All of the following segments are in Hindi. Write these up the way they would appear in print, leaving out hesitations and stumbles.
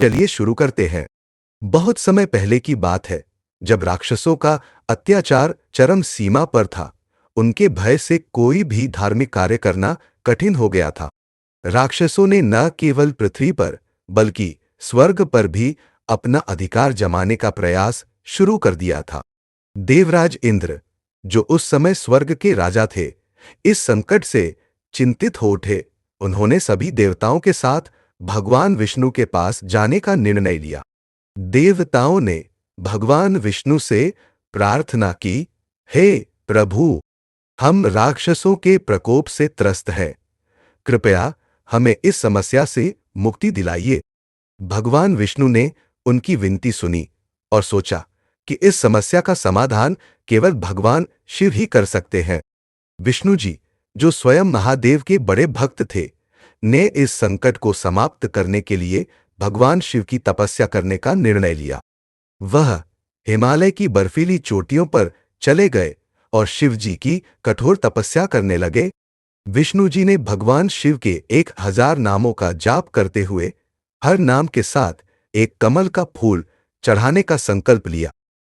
चलिए शुरू करते हैं। बहुत समय पहले की बात है, जब राक्षसों का अत्याचार चरम सीमा पर था। उनके भय से कोई भी धार्मिक कार्य करना कठिन हो गया था। राक्षसों ने न केवल पृथ्वी पर, बल्कि स्वर्ग पर भी अपना अधिकार जमाने का प्रयास शुरू कर दिया था। देवराज इंद्र, जो उस समय स्वर्ग के राजा थे, इस संकट से चिंतित हो उठे। उन्होंने सभी देवताओं के साथ भगवान विष्णु के पास जाने का निर्णय लिया। देवताओं ने भगवान विष्णु से प्रार्थना की, हे प्रभु, हम राक्षसों के प्रकोप से त्रस्त हैं। कृपया हमें इस समस्या से मुक्ति दिलाइए। भगवान विष्णु ने उनकी विनती सुनी और सोचा कि इस समस्या का समाधान केवल भगवान शिव ही कर सकते हैं। विष्णु जी, जो स्वयं महादेव के बड़े भक्त थे, ने इस संकट को समाप्त करने के लिए भगवान शिव की तपस्या करने का निर्णय लिया। वह हिमालय की बर्फीली चोटियों पर चले गए और शिव जी की कठोर तपस्या करने लगे। विष्णु जी ने भगवान शिव के 1000 नामों का जाप करते हुए हर नाम के साथ एक कमल का फूल चढ़ाने का संकल्प लिया।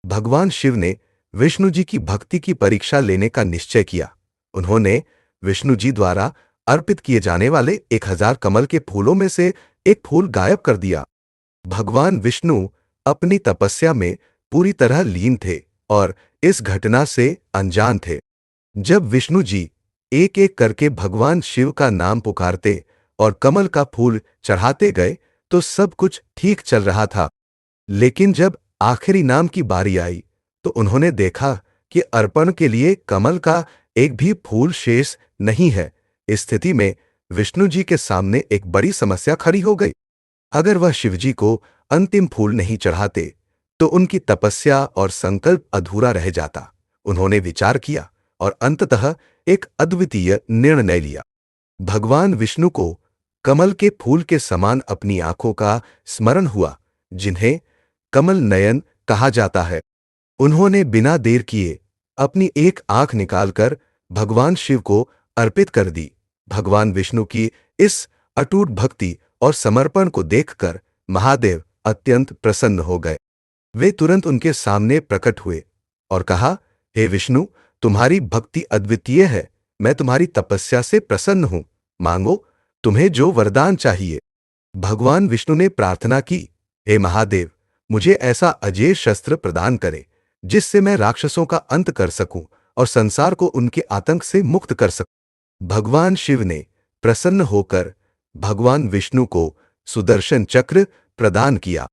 भगवान शिव ने विष्णु जी की भक्ति की परीक्षा लेने का निश्चय किया। उन्होंने विष्णु जी द्वारा अर्पित किए जाने वाले 1000 कमल के फूलों में से एक फूल गायब कर दिया। भगवान विष्णु अपनी तपस्या में पूरी तरह लीन थे और इस घटना से अनजान थे। जब विष्णु जी एक एक करके भगवान शिव का नाम पुकारते और कमल का फूल चढ़ाते गए, तो सब कुछ ठीक चल रहा था। लेकिन जब आखिरी नाम की बारी आई, तो उन्होंने देखा कि अर्पण के लिए कमल का एक भी फूल शेष नहीं है। इस स्थिति में विष्णु जी के सामने एक बड़ी समस्या खड़ी हो गई। अगर वह शिवजी को अंतिम फूल नहीं चढ़ाते, तो उनकी तपस्या और संकल्प अधूरा रह जाता। उन्होंने विचार किया और अंततः एक अद्वितीय निर्णय लिया। भगवान विष्णु को कमल के फूल के समान अपनी आंखों का स्मरण हुआ, जिन्हें कमल नयन कहा जाता है। उन्होंने बिना देर किए अपनी एक आंख निकालकर भगवान शिव को अर्पित कर दी। भगवान विष्णु की इस अटूट भक्ति और समर्पण को देखकर महादेव अत्यंत प्रसन्न हो गए। वे तुरंत उनके सामने प्रकट हुए और कहा, हे विष्णु, तुम्हारी भक्ति अद्वितीय है। मैं तुम्हारी तपस्या से प्रसन्न हूं। मांगो, तुम्हें जो वरदान चाहिए। भगवान विष्णु ने प्रार्थना की, हे महादेव, मुझे ऐसा अजेय शस्त्र प्रदान करें जिससे मैं राक्षसों का अंत कर सकूं और संसार को उनके आतंक से मुक्त कर सकूं। भगवान शिव ने प्रसन्न होकर भगवान विष्णु को सुदर्शन चक्र प्रदान किया।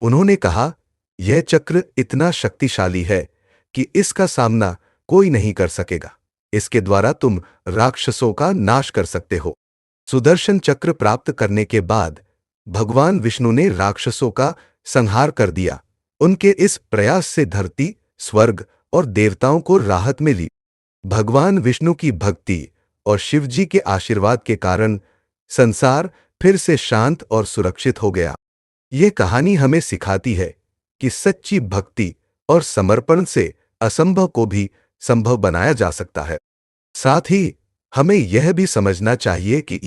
उन्होंने कहा, यह चक्र इतना शक्तिशाली है कि इसका सामना कोई नहीं कर सकेगा। इसके द्वारा तुम राक्षसों का नाश कर सकते हो। सुदर्शन चक्र प्राप्त करने के बाद भगवान विष्णु ने राक्षसों का संहार कर दिया। उनके इस प्रयास से धरती, स्वर्ग और देवताओं को राहत मिली। भगवान विष्णु की भक्ति और शिवजी के आशीर्वाद के कारण संसार फिर से शांत और सुरक्षित हो गया। यह कहानी हमें सिखाती है कि सच्ची भक्ति और समर्पण से असंभव को भी संभव बनाया जा सकता है। साथ ही हमें यह भी समझना चाहिए कि